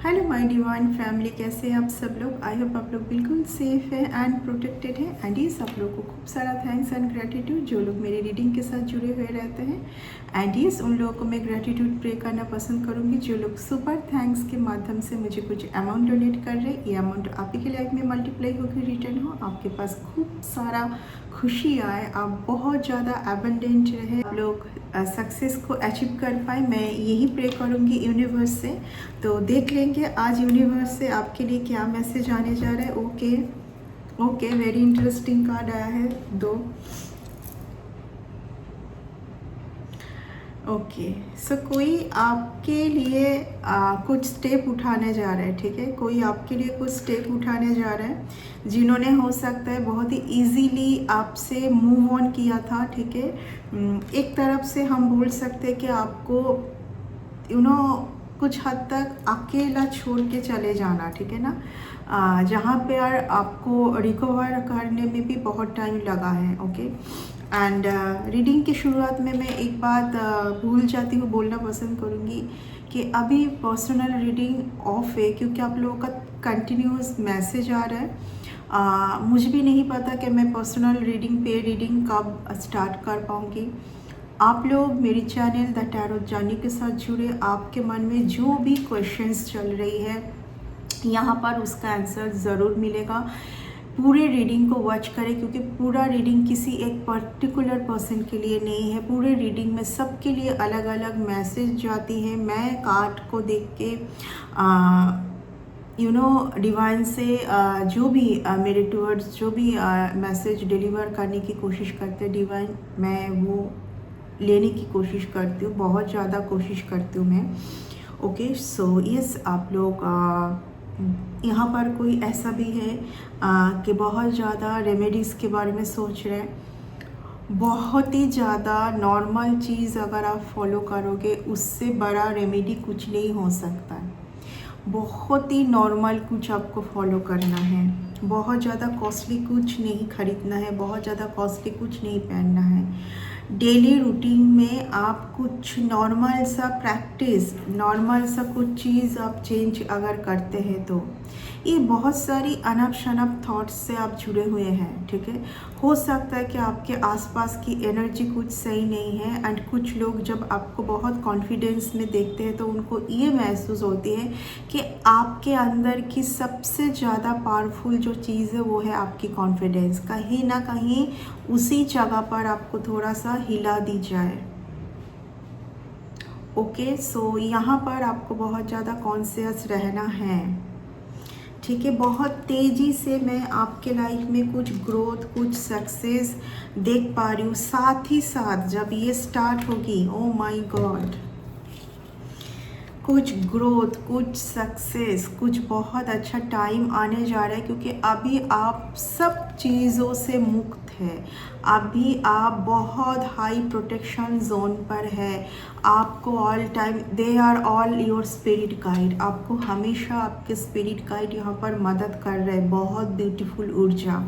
Hello my divine family, कैसे हैं आप सब लोग। आई होप आप लोग बिल्कुल सेफ है एंड प्रोटेक्टेड है। एंड ये सब लोग को खूब सारा थैंक्स एंड ग्रेटिट्यूड जो लोग मेरी रीडिंग के साथ जुड़े हुए रहते हैं। एंड ये उन लोगों को मैं ग्रेटिट्यूड प्रे करना पसंद करूँगी जो लोग सुपर थैंक्स के माध्यम से मुझे कुछ अमाउंट डोनेट कर रहे हैं। ये अमाउंट आप ही की लाइफ में मल्टीप्लाई होकर रिटर्न हो, आपके पास खूब सारा खुशी आए, आप बहुत ज़्यादा एबंडेंट रहे, आप लोग सक्सेस को अचीव कर पाए। मैं यही प्रे करूँगी यूनिवर्स से। तो देख लेंगे आज यूनिवर्स से आपके लिए क्या मैसेज आने जा रहा है। Okay okay, very interesting card आया है दो। ओके सो कोई आपके लिए कुछ स्टेप उठाने जा रहा है, ठीक है। कोई आपके लिए कुछ स्टेप उठाने जा रहा है जिन्होंने हो सकता है बहुत ही इजीली आपसे मूव ऑन किया था, ठीक है। एक तरफ से हम बोल सकते हैं कि आपको कुछ हद तक अकेला छोड़ के चले जाना, ठीक है ना। जहाँ पे यार आपको रिकवर करने में भी बहुत टाइम लगा है। ओके एंड रीडिंग की शुरुआत में मैं एक बात भूल जाती हूँ बोलना पसंद करूँगी कि अभी पर्सनल रीडिंग ऑफ है क्योंकि आप लोगों का कंटिन्यूस मैसेज आ रहा है। मुझे भी नहीं पता कि मैं पर्सनल रीडिंग पे रीडिंग कब स्टार्ट कर पाऊँगी। आप लोग मेरी चैनल द टैरो जर्नी के साथ जुड़े, आपके मन में जो भी क्वेश्चंस चल रही है यहाँ पर उसका आंसर ज़रूर मिलेगा। पूरे रीडिंग को वॉच करें क्योंकि पूरा रीडिंग किसी एक पर्टिकुलर पर्सन के लिए नहीं है। पूरे रीडिंग में सबके लिए अलग अलग मैसेज जाती है। मैं कार्ड को देख के डिवाइन से जो भी मेरे टूवर्ड्स जो भी मैसेज डिलीवर करने की कोशिश करते हैं डिवाइन, मैं वो लेने की कोशिश करती हूँ, बहुत ज़्यादा कोशिश करती हूँ मैं। ओके सो यस, आप लोग यहाँ पर कोई ऐसा भी है कि बहुत ज़्यादा रेमेडीज़ के बारे में सोच रहे हैं। बहुत ही ज़्यादा नॉर्मल चीज़ अगर आप फॉलो करोगे उससे बड़ा रेमेडी कुछ नहीं हो सकता है। बहुत ही नॉर्मल कुछ आपको फॉलो करना है, बहुत ज़्यादा कॉस्टली कुछ नहीं खरीदना है, बहुत ज़्यादा कॉस्टली कुछ नहीं पहनना है। डेली रूटीन में आप कुछ नॉर्मल सा प्रैक्टिस, नॉर्मल सा कुछ चीज़ आप चेंज अगर करते हैं तो ये बहुत सारी अनप शनप थॉट्स से आप जुड़े हुए हैं, ठीक है। हो सकता है कि आपके आसपास की एनर्जी कुछ सही नहीं है एंड कुछ लोग जब आपको बहुत कॉन्फिडेंस में देखते हैं तो उनको ये महसूस होती है कि आपके अंदर की सबसे ज़्यादा पावरफुल जो चीज़ है वो है आपकी कॉन्फिडेंस। कहीं ना कहीं उसी जगह पर आपको थोड़ा सा हिला दी जाए। ओके सो यहाँ पर आपको बहुत ज़्यादा कॉन्शियस रहना है, ठीक है। बहुत तेज़ी से मैं आपके लाइफ में कुछ ग्रोथ, कुछ सक्सेस देख पा रही हूँ। साथ ही साथ जब ये स्टार्ट होगी, ओ माय गॉड, कुछ ग्रोथ, कुछ सक्सेस, कुछ बहुत अच्छा टाइम आने जा रहा है क्योंकि अभी आप सब चीज़ों से मुक्त है। अभी आप बहुत हाई प्रोटेक्शन जोन पर है। आपको all time they are all your spirit guide. आपको हमेशा आपके स्पिरिट गाइड यहाँ पर मदद कर रहे हैं। बहुत ब्यूटीफुल ऊर्जा।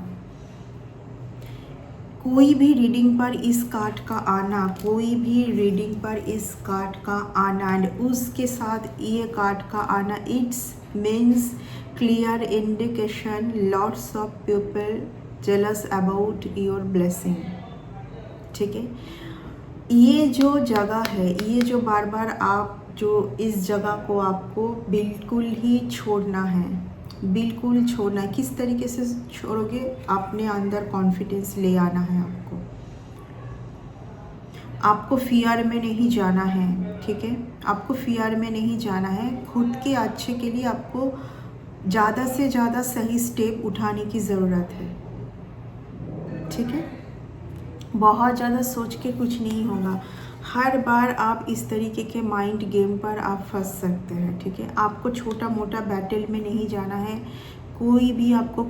कोई भी रीडिंग पर इस कार्ड का आना, कोई भी रीडिंग पर इस कार्ड का आना एंड उसके साथ ये कार्ड का आना, it's means clear indication lots of people jealous about your blessing, ठीक है। ये जो जगह है, ये जो बार बार आप जो इस जगह को आपको बिल्कुल ही छोड़ना है, बिल्कुल छोड़ना है। किस तरीके से छोड़ोगे? अपने अंदर कॉन्फिडेंस ले आना है आपको फियर में नहीं जाना है, ठीक है। आपको फियर में नहीं जाना है। खुद के अच्छे के लिए आपको ज़्यादा से ज़्यादा सही स्टेप उठाने की ज़रूरत है, ठीक है। बहुत ज़्यादा सोच के कुछ नहीं होगा। हर बार आप इस तरीके के माइंड गेम पर आप फंस सकते हैं, ठीक है। आपको छोटा मोटा बैटल में नहीं जाना है। कोई भी आपको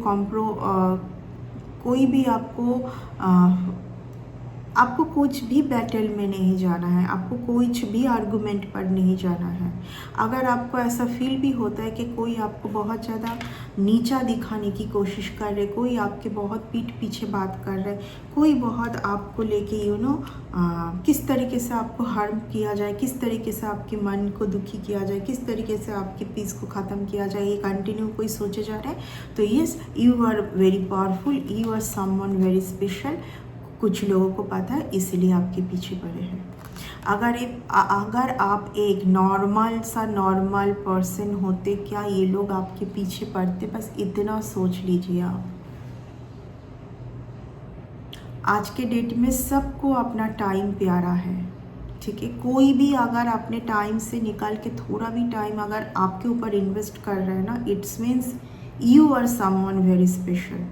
आपको कुछ भी बैटल में नहीं जाना है, आपको कुछ भी आर्गुमेंट पर नहीं जाना है। अगर आपको ऐसा फील भी होता है कि कोई आपको बहुत ज़्यादा नीचा दिखाने की कोशिश कर रहे, कोई आपके बहुत पीठ पीछे बात कर रहे, कोई बहुत आपको लेके किस तरीके से आपको हार्म किया जाए, किस तरीके से आपके मन को दुखी किया जाए, किस तरीके से आपके पीस को ख़त्म किया जाए, ये कंटिन्यू कोई सोचे जा रहा है, तो yes, you are very powerful, you are someone very special. कुछ लोगों को पता है, इसलिए आपके पीछे पड़े हैं। अगर आप एक नॉर्मल पर्सन होते, क्या ये लोग आपके पीछे पड़ते? बस इतना सोच लीजिए आप। आज के डेट में सबको अपना टाइम प्यारा है, ठीक है। कोई भी अगर अपने टाइम से निकाल के थोड़ा भी टाइम अगर आपके ऊपर इन्वेस्ट कर रहा है ना, it's means you are someone very special,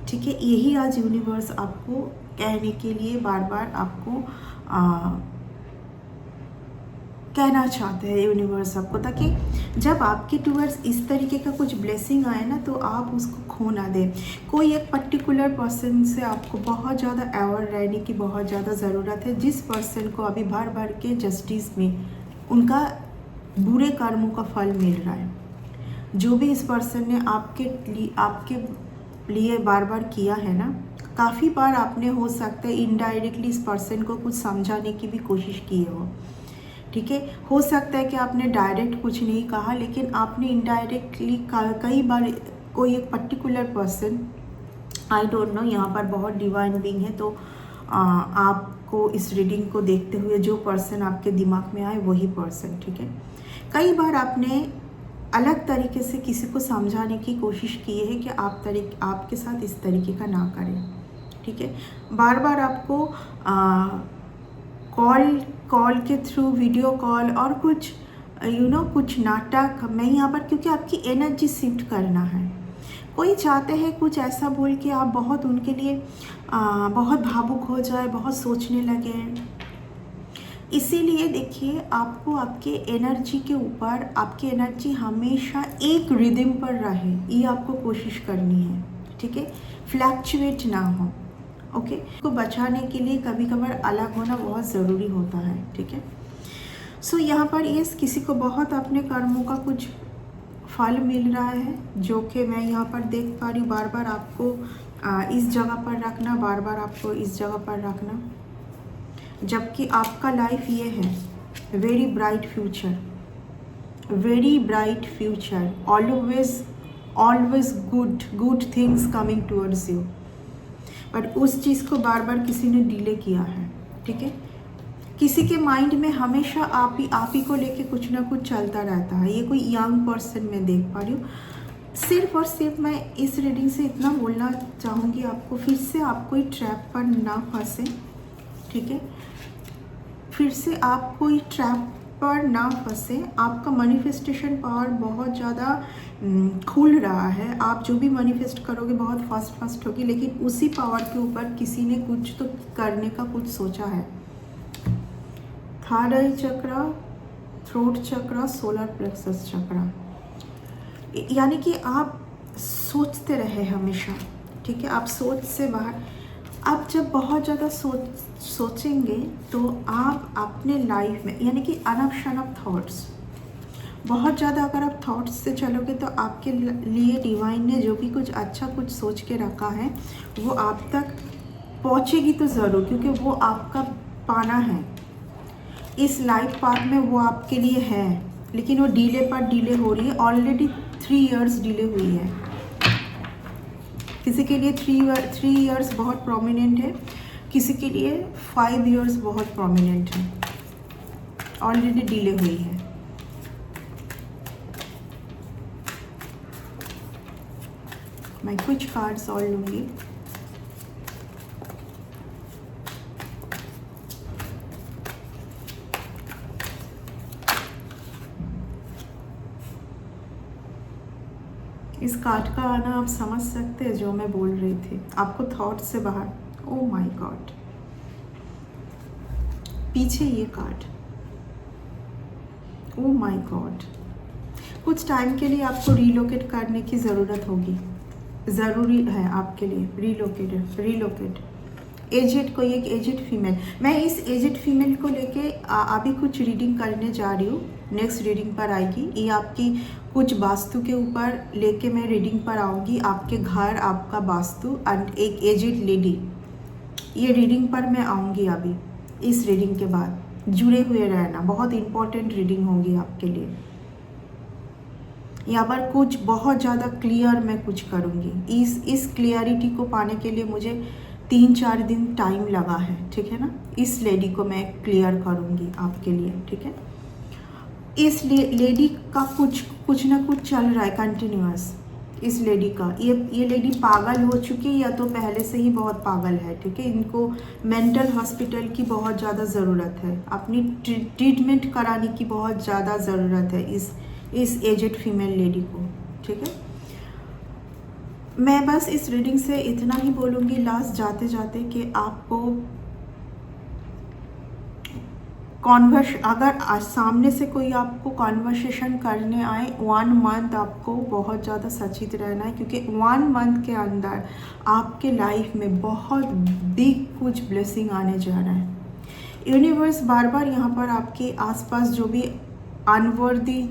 ठीक है। यही आज यूनिवर्स आपको कहने के लिए बार बार आपको कहना चाहते हैं यूनिवर्स आपको, ताकि जब आपके टूवर्ड्स इस तरीके का कुछ ब्लेसिंग आए ना, तो आप उसको खो ना दें। कोई एक पर्टिकुलर पर्सन से आपको बहुत ज़्यादा अवेयर रहने की बहुत ज़्यादा ज़रूरत है, जिस पर्सन को अभी भर भर के जस्टिस में उनका बुरे कर्मों का फल मिल रहा है। जो भी इस पर्सन ने आपके लिए बार बार किया है ना, काफ़ी बार आपने हो सकता है इनडायरेक्टली इस पर्सन को कुछ समझाने की भी कोशिश की हो, ठीक है। हो सकता है कि आपने डायरेक्ट कुछ नहीं कहा, लेकिन आपने इनडायरेक्टली कई बार कोई एक particular person, I don't know, यहाँ पर बहुत डिवाइन बीइंग है, तो आपको इस रीडिंग को देखते हुए जो पर्सन आपके दिमाग में आए वही पर्सन, ठीक है। कई बार आपने अलग तरीके से किसी को समझाने की कोशिश की है कि आपके साथ इस तरीके का ना करें, ठीक है। बार बार आपको कॉल के थ्रू, वीडियो कॉल और कुछ कुछ नाटक में यहाँ पर, क्योंकि आपकी एनर्जी शिफ्ट करना है। कोई चाहते हैं कुछ ऐसा बोल के आप बहुत उनके लिए बहुत भावुक हो जाए, बहुत सोचने लगे। इसीलिए देखिए, आपको आपके एनर्जी के ऊपर, आपकी एनर्जी हमेशा एक रिदम पर रहे, ये आपको कोशिश करनी है, ठीक है। फ्लैक्चुएट ना हो, ओके। को बचाने के लिए कभी कभार अलग होना बहुत ज़रूरी होता है, ठीक है। सो यहाँ पर ये किसी को बहुत अपने कर्मों का कुछ फल मिल रहा है, जो कि मैं यहाँ पर देख पा रही हूँ। बार बार आपको इस जगह पर रखना, बार बार आपको इस जगह पर रखना, जबकि आपका लाइफ ये है very bright future, very bright future, always good things coming towards you. But उस चीज़ को बार बार किसी ने डिले किया है, ठीक है। किसी के माइंड में हमेशा आप ही को लेके कुछ ना कुछ चलता रहता है। ये कोई यंग पर्सन मैं देख पा रही हूँ। सिर्फ और सिर्फ मैं इस रीडिंग से इतना बोलना चाहूँगी आपको, फिर से आप कोई ट्रैप पर ना फंसे, ठीक है। फिर से आप कोई ट्रैप पर ना फंसे। आपका मैनिफेस्टेशन पावर बहुत ज़्यादा खुल रहा है। आप जो भी मैनिफेस्ट करोगे बहुत फास्ट होगी, लेकिन उसी पावर के ऊपर किसी ने कुछ तो करने का कुछ सोचा है। थर्ड आई चक्रा, थ्रोट चक्रा, सोलर प्लेक्सस चक्रा, यानी कि आप सोचते रहे हमेशा, ठीक है। आप सोच से बाहर, आप जब बहुत ज़्यादा सोचेंगे तो आप अपने लाइफ में, यानी कि अनफ शनफ थॉट्स, बहुत ज़्यादा अगर आप थॉट्स से चलोगे तो आपके लिए डिवाइन ने जो भी कुछ अच्छा कुछ सोच के रखा है वो आप तक पहुँचेगी तो ज़रूर, क्योंकि वो आपका पाना है इस लाइफ पाथ में, वो आपके लिए है। लेकिन वो डिले पर डिले हो रही है, ऑलरेडी 3 इयर्स डिले हुई है। किसी के लिए 3 इयर्स बहुत प्रोमिनेंट है, किसी के लिए 5 इयर्स बहुत प्रोमिनेंट है, ऑलरेडी डिले हुई है। मैं कुछ कार्ड्स और लूँगी। इस कार्ड का आना आप समझ सकते हैं जो मैं बोल रही थी, आपको थॉट से बाहर। ओ माय गॉड, पीछे ये कार्ड, ओ माय गॉड, कुछ टाइम के लिए आपको रिलोकेट करने की ज़रूरत होगी, ज़रूरी है आपके लिए रिलोकेट। एजेड, कोई एक एजेड फीमेल। मैं इस एजेड फीमेल को लेके अभी कुछ रीडिंग करने जा रही हूँ, नेक्स्ट रीडिंग पर आएगी। ये आपकी कुछ वास्तु के ऊपर लेके मैं रीडिंग पर आऊँगी, आपके घर, आपका वास्तु एंड एक एजेड लेडी, ये रीडिंग पर मैं आऊँगी अभी। इस रीडिंग के बाद जुड़े हुए रहना, बहुत इंपॉर्टेंट रीडिंग होगी आपके लिए। यहाँ पर कुछ बहुत ज़्यादा क्लियर मैं कुछ करूँगी। इस क्लियरिटी को पाने के लिए मुझे 3-4 दिन टाइम लगा है, ठीक है ना। इस लेडी को मैं क्लियर करूँगी आपके लिए, ठीक है। इस लेडी का कुछ ना कुछ चल रहा है कंटिन्यूअस। इस लेडी का ये लेडी पागल हो चुकी है या तो पहले से ही बहुत पागल है, ठीक है। इनको मेंटल हॉस्पिटल की बहुत ज़्यादा ज़रूरत है, अपनी ट्रीटमेंट कराने की बहुत ज़्यादा ज़रूरत है इस एजेड फीमेल लेडी को, ठीक है। मैं बस इस रीडिंग से इतना ही बोलूँगी लास्ट जाते जाते कि आपको अगर सामने से कोई आपको कॉन्वर्सेशन करने आए, 1 मंथ आपको बहुत ज़्यादा सचेत रहना है, क्योंकि 1 मंथ के अंदर आपके लाइफ में बहुत बिग कुछ ब्लेसिंग आने जा रहा है। यूनिवर्स बार बार यहाँ पर आपके आसपास जो भी अनवर्दी,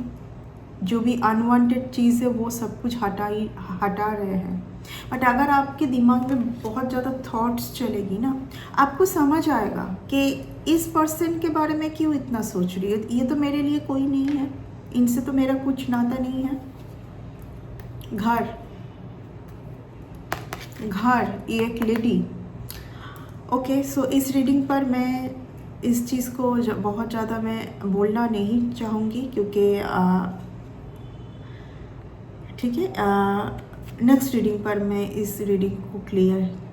जो भी अनवांटेड चीज़ है वो सब कुछ हटा रहे हैं। बट अगर आपके दिमाग में बहुत ज़्यादा थॉट्स चलेगी ना, आपको समझ आएगा कि इस पर्सन के बारे में क्यों इतना सोच रही है, ये तो मेरे लिए कोई नहीं है, इनसे तो मेरा कुछ नाता नहीं है। घर ये एक लेडी। ओके, सो इस रीडिंग पर मैं इस चीज़ को बहुत ज़्यादा मैं बोलना नहीं चाहूँगी, क्योंकि ठीक है, नेक्स्ट रीडिंग पर मैं इस रीडिंग को क्लियर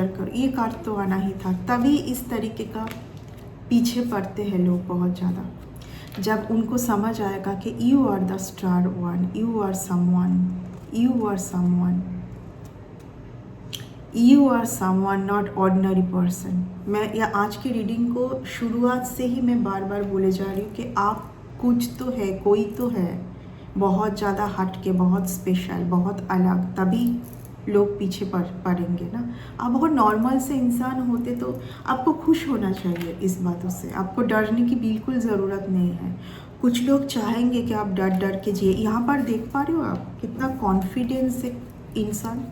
कर, ये कार्ड तो आना ही था। तभी इस तरीके का पीछे पड़ते हैं लोग बहुत ज़्यादा, जब उनको समझ आएगा कि you are the star one, you are someone not ordinary person. मैं या आज की रीडिंग को शुरुआत से ही मैं बार बार बोले जा रही हूँ कि आप कुछ तो है, कोई तो है, बहुत ज़्यादा हट के, बहुत स्पेशल, बहुत अलग, तभी लोग पीछे पड़ेंगे ना। आप बहुत नॉर्मल से इंसान होते तो आपको खुश होना चाहिए इस बातों से, आपको डरने की बिल्कुल ज़रूरत नहीं है। कुछ लोग चाहेंगे कि आप डर के जिए। यहाँ पर देख पा रहे हो आप कितना कॉन्फिडेंस से इंसान।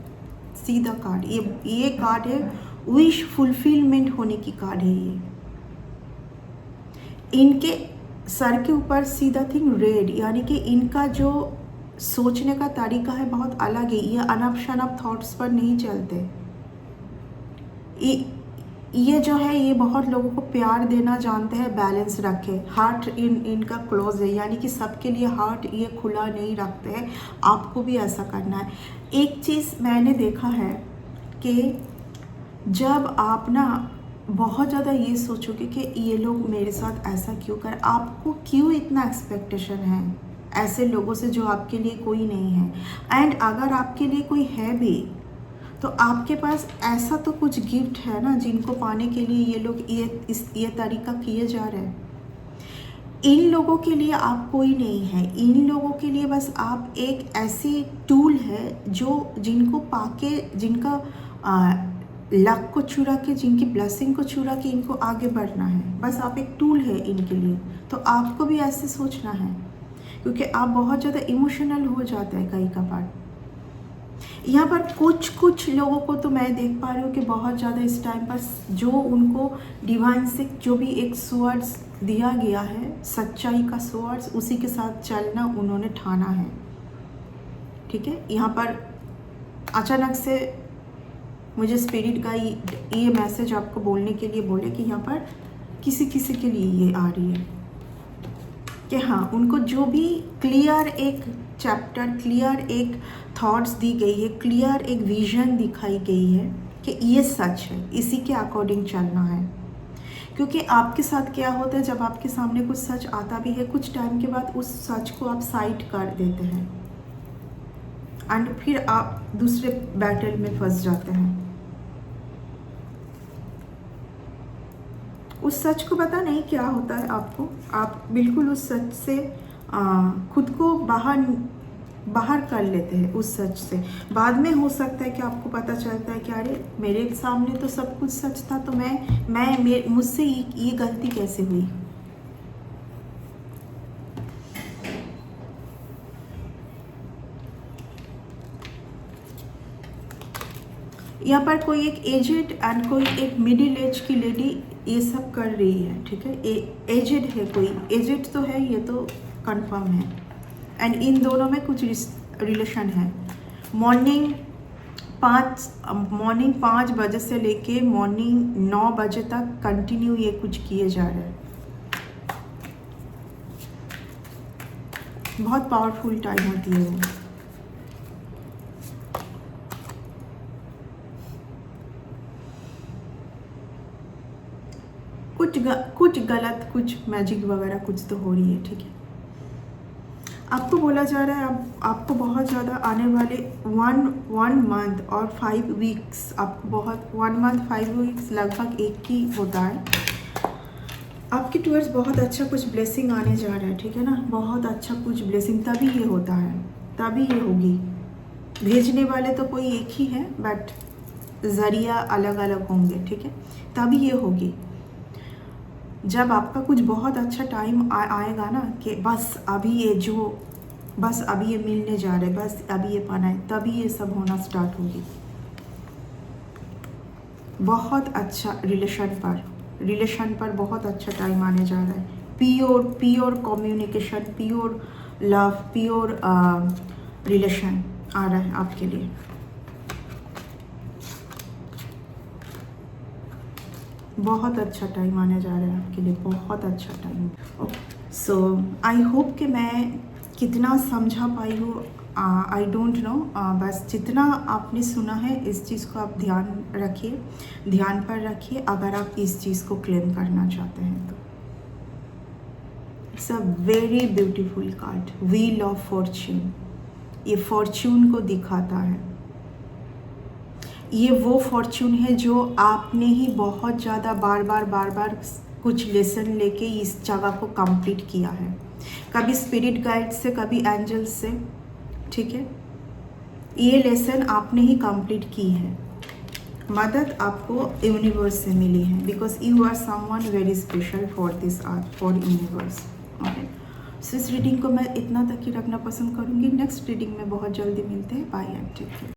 सीधा कार्ड, ये कार्ड है विश फुलफिलमेंट होने की कार्ड है ये। इनके सर के ऊपर सीधा थिंग रेड, यानी कि इनका जो सोचने का तरीका है बहुत अलग है। ये अनप शनप थॉट्स पर नहीं चलते। ये जो है ये बहुत लोगों को प्यार देना जानते हैं, बैलेंस रखे। हार्ट इनका क्लोज है, यानी कि सबके लिए हार्ट ये खुला नहीं रखते हैं। आपको भी ऐसा करना है। एक चीज़ मैंने देखा है कि जब आप ना बहुत ज़्यादा ये सोचोगे कि ये लोग मेरे साथ ऐसा क्यों कर, आपको क्यों इतना एक्सपेक्टेशन है ऐसे लोगों से जो आपके लिए कोई नहीं है। एंड अगर आपके लिए कोई है भी तो आपके पास ऐसा तो कुछ गिफ्ट है ना जिनको पाने के लिए ये लोग ये तरीका किए जा रहे हैं। इन लोगों के लिए आप कोई नहीं है, इन लोगों के लिए बस आप एक ऐसी टूल है जो जिनको पाके, जिनका लक को चुरा के, जिनकी ब्लेसिंग को चुरा के इनको आगे बढ़ना है। बस आप एक टूल है इनके लिए। तो आपको भी ऐसे सोचना है, क्योंकि आप बहुत ज़्यादा इमोशनल हो जाते हैं कई का बार। यहाँ पर कुछ लोगों को तो मैं देख पा रही हूँ कि बहुत ज़्यादा इस टाइम पर जो उनको डिवाइन से जो भी एक स्वर्ड्स दिया गया है, सच्चाई का स्वर्ड्स, उसी के साथ चलना उन्होंने ठाना है, ठीक है। यहाँ पर अचानक से मुझे स्पिरिट का ये मैसेज आपको बोलने के लिए बोले कि यहाँ पर किसी के लिए ये आ रही है कि हाँ, उनको जो भी क्लियर एक चैप्टर, क्लियर एक थॉट्स दी गई है, क्लियर एक विजन दिखाई गई है कि ये सच है, इसी के अकॉर्डिंग चलना है। क्योंकि आपके साथ क्या होता है, जब आपके सामने कुछ सच आता भी है, कुछ टाइम के बाद उस सच को आप साइड कर देते हैं एंड फिर आप दूसरे बैटल में फंस जाते हैं। उस सच को पता नहीं क्या होता है आपको, आप बिल्कुल उस सच से खुद को बाहर बाहर कर लेते हैं उस सच से। बाद में हो सकता है कि आपको पता चलता है कि अरे मेरे सामने तो सब कुछ सच था, तो मुझसे ये गलती कैसे हुई। यहाँ पर कोई एक एजेड एंड कोई एक मिडिल एज की लेडी ये सब कर रही है, ठीक है। एजेड है, कोई एजेड तो है, ये तो कंफर्म है। एंड इन दोनों में कुछ रिलेशन है। मॉर्निंग 5 बजे से लेके मॉर्निंग 9 बजे तक कंटिन्यू ये कुछ किए जा रहे हैं। बहुत पावरफुल टाइम होती है वो। कुछ गलत, कुछ मैजिक वगैरह कुछ तो हो रही है, ठीक है। आपको बोला जा रहा है आपको बहुत ज़्यादा आने वाले 1 मंथ और 5 वीक्स, आपको बहुत 1 मंथ 5 वीक्स लगभग एक ही होता है, आपके टूवर्ड्स बहुत अच्छा कुछ ब्लेसिंग आने जा रहा है, ठीक है ना। बहुत अच्छा कुछ ब्लेसिंग तभी ये होता है, तभी ये होगी। भेजने वाले तो कोई एक ही है, बट ज़रिया अलग अलग होंगे, ठीक है। तभी ये होगी जब आपका कुछ बहुत अच्छा टाइम आएगा ना, कि बस अभी ये मिलने जा रहे, बस अभी ये पाना है, तभी ये सब होना स्टार्ट होगी। बहुत अच्छा रिलेशन पर बहुत अच्छा टाइम आने जा रहा है। Pure communication, pure love, pure relation आ रहा है आपके लिए। बहुत अच्छा टाइम आने जा रहा है आपके लिए, बहुत अच्छा टाइम। सो आई होप कि मैं कितना समझा पाई हूँ, आई डोंट नो, बस जितना आपने सुना है इस चीज़ को आप ध्यान पर रखिए अगर आप इस चीज़ को क्लेम करना चाहते हैं तो। It's a very beautiful card, wheel of Fortune. ये फॉर्च्यून को दिखाता है। ये वो फॉर्च्यून है जो आपने ही बहुत ज़्यादा बार बार कुछ लेसन लेके इस जगह को कंप्लीट किया है, कभी स्पिरिट गाइड से, कभी एंजल्स से, ठीक है। ये लेसन आपने ही कंप्लीट की है। मदद आपको यूनिवर्स से मिली है, because you are someone very special for this art, for universe. Okay, so इस रीडिंग को मैं इतना तक ही रखना पसंद करूँगी। नेक्स्ट रीडिंग में बहुत जल्दी मिलते हैं। Bye and take care.